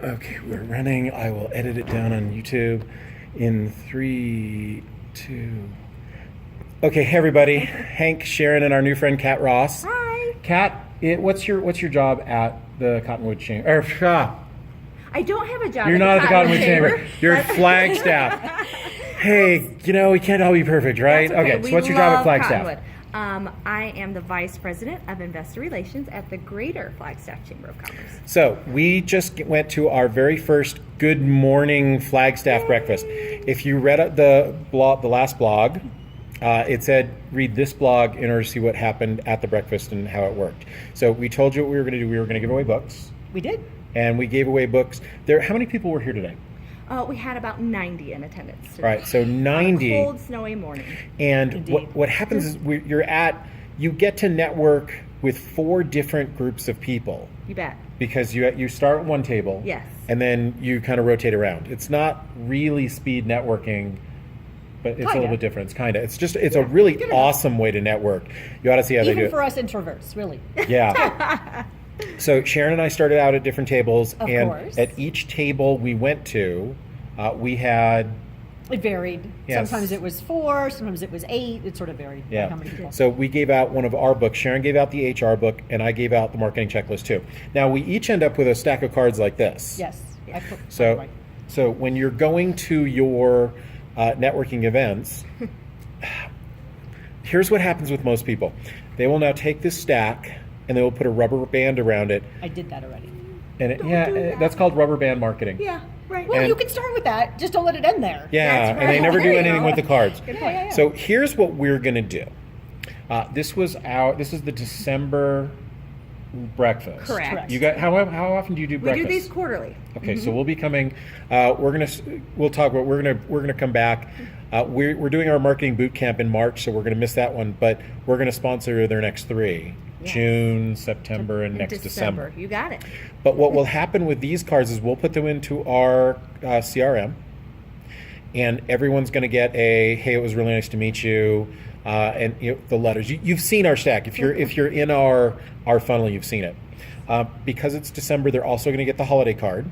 Okay, we're running. I will edit it down on YouTube in 3, 2. Okay, hey everybody. Hank, Sharon, and our new friend Kat Ross. Hi. Kat, what's your job at the Cottonwood Chamber? I don't have a job. You're not at the Cottonwood Chamber. You're at Flagstaff. Hey, we can't all be perfect, right? That's okay. So what's your job at Flagstaff? Cottonwood. I am the Vice President of Investor Relations at the Greater Flagstaff Chamber of Commerce. So we just went to our very first Good Morning Flagstaff breakfast. If you read the last blog, it said read this blog in order to see what happened at the breakfast and how it worked. So we told you what we were going to do. We were going to give away books. We did. And we gave away books. How many people were here today? We had about 90 in attendance today. Right, so 90. On a cold, snowy morning. And what happens is you get to network with 4 different groups of people. You bet. Because you start at one table. Yes. And then you kind of rotate around. It's not really speed networking, but it's a little bit different. It's a really awesome way to network. You ought to see how they do it. Even for us introverts, really. Yeah. So Sharon and I started out at different tables, Of and course. at each table we went to, we had. It varied. Yes. Sometimes it was 4, sometimes it was 8. It sort of varied by how many people. So we gave out one of our books. Sharon gave out the HR book, and I gave out the marketing checklist too. Now we each end up with a stack of cards like this. Yes. So when you're going to your networking events, here's what happens with most people. They will now take this stack and they will put a rubber band around it. I did that already. And that's called rubber band marketing. Yeah, right. Well, you can start with that. Just don't let it end there. Yeah, That's and they right. never do There you anything go. with the cards. Good point. Yeah. So here's what we're going to do. This is the December breakfast. Correct. You got how often do you do We breakfast? do these quarterly. Okay, so we'll be coming. We'll talk about. We're gonna come back. We're doing our marketing boot camp in March, so we're gonna miss that one. But we're gonna sponsor their next 3: Yes. June, September, and next December. December. You got it. But what will happen with these cards is we'll put them into our CRM, and everyone's gonna get a "Hey, it was really nice to meet you," and the letters. You've seen our stack. If you're in our funnel, you've seen it. Because it's December, they're also going to get the holiday card.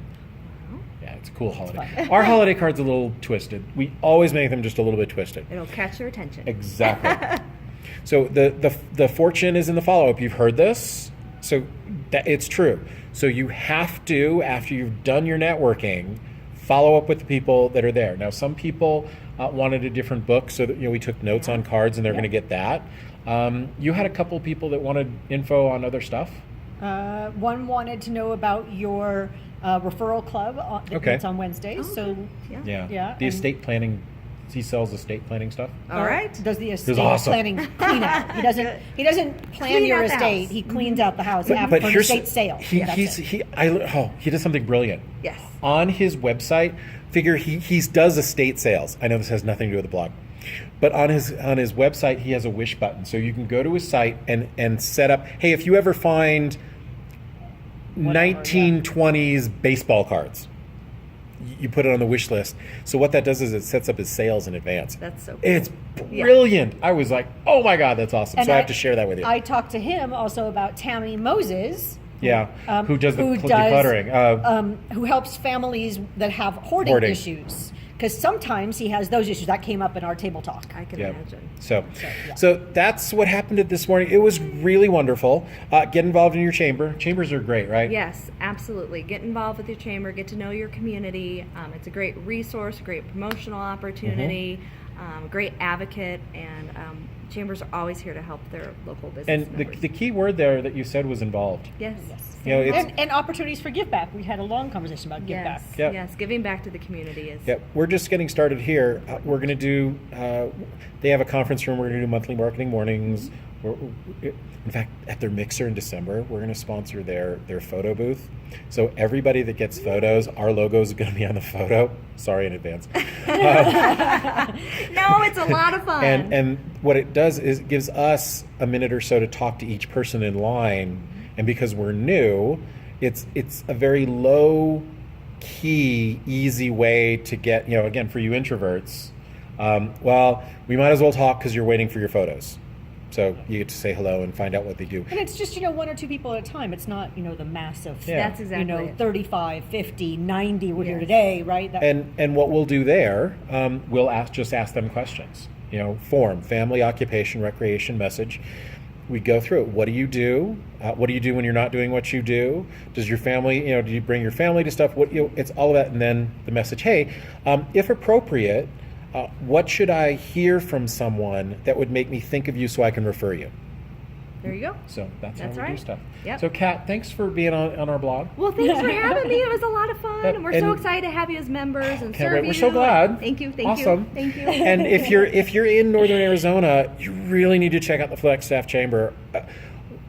Yeah, it's a cool holiday. Our holiday card's a little twisted. We always make them just a little bit twisted. It'll catch your attention. Exactly. So the fortune is in the follow-up. You've heard this, so it's true. So you have to, after you've done your networking, follow up with the people that are there. Now, some people wanted a different book, so that we took notes on cards, and they're going to get that. You had a couple people that wanted info on other stuff. One wanted to know about your referral club that meets on Wednesdays. Oh, so Yeah. The estate planning. He sells estate planning stuff. All right. Does the estate awesome. planning clean out? He doesn't plan Clean your out the estate. house. He cleans out the house But after the here's estate sale. he does something brilliant. Yes. On his website, he does estate sales. I know this has nothing to do with the blog. But on his website, he has a wish button. So you can go to his site and set up, hey, if you ever find 1920s baseball cards, you put it on the wish list. So what that does is it sets up his sales in advance. That's so cool. It's brilliant. I was like, oh my God, that's awesome. And so I have to share that with you. I talked to him also about Tammy Moses. Who does the decluttering. Who helps families that have hoarding. Issues. Because sometimes he has those issues. That came up in our table talk. I can imagine. So that's what happened this morning. It was really wonderful. Get involved in your chamber. Chambers are great, right? Yes, absolutely. Get involved with your chamber. Get to know your community. It's a great resource, a great promotional opportunity, great advocate, and chambers are always here to help their local business And members. the key word there that you said was involved. Yes. And opportunities for give back. We had a long conversation about give back. Yep. Yes, giving back to the community is. Yep, we're just getting started here. We're going to do. They have a conference room. We're going to do monthly marketing mornings. In fact, at their mixer in December, we're going to sponsor their photo booth. So everybody that gets photos, our logo is going to be on the photo. Sorry in advance. No, it's a lot of fun. And what it does is it gives us a minute or so to talk to each person in line. And because we're new, it's a very low key, easy way to get, again, for you introverts, we might as well talk because you're waiting for your photos. So you get to say hello and find out what they do. And it's just, 1 or 2 people at a time. It's not, the massive, Yeah. That's exactly it. 35, 50, 90 we're here Yes. today, right? And what we'll do there, we'll just ask them questions. Form, family, occupation, recreation, message. We go through it. What do you do? What do you do when you're not doing what you do? Does your family, do you bring your family to stuff? It's all of that. And then the message, hey, if appropriate, what should I hear from someone that would make me think of you so I can refer you? There you go. So that's how we right. do stuff. Yep. So Kat, thanks for being on our blog. Well, thanks for having me. It was a lot of fun. Yep, And we're so and- excited to have you as members and Can't serve wait. you. We're so glad. Thank you. Awesome. Thank you. And if you're in Northern Arizona, you really need to check out the Flagstaff Chamber.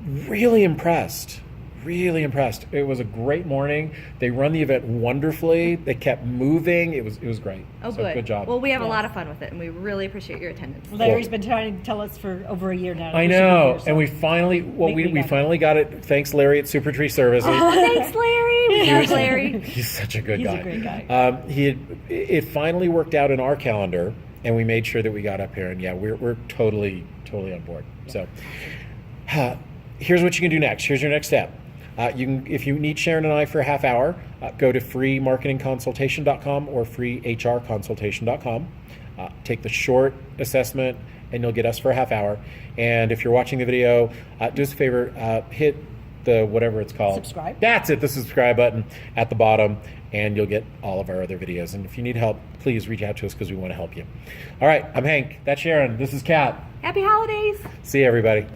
Really impressed. It was a great morning. They run the event wonderfully. They kept moving. It was great. Oh, So good. Good job. Well, we have a Yes. lot of fun with it, and we really appreciate your attendance. Larry's been trying to tell us for over a year now. I We should be know, here, so and we finally we finally got it. Thanks, Larry at Super Tree Services. Thanks, Larry. We love Larry. He's such a good He's guy. a great guy. It finally worked out in our calendar, and we made sure that we got up here. And yeah, we're totally on board. So, here's what you can do next. Here's your next step. You can, if you need Sharon and I for a half hour, go to freemarketingconsultation.com or freehrconsultation.com. Take the short assessment, and you'll get us for a half hour. And if you're watching the video, do us a favor, hit the whatever it's called. Subscribe. That's it, the subscribe button at the bottom, and you'll get all of our other videos. And if you need help, please reach out to us because we want to help you. All right, I'm Hank. That's Sharon. This is Kat. Happy holidays. See you, everybody.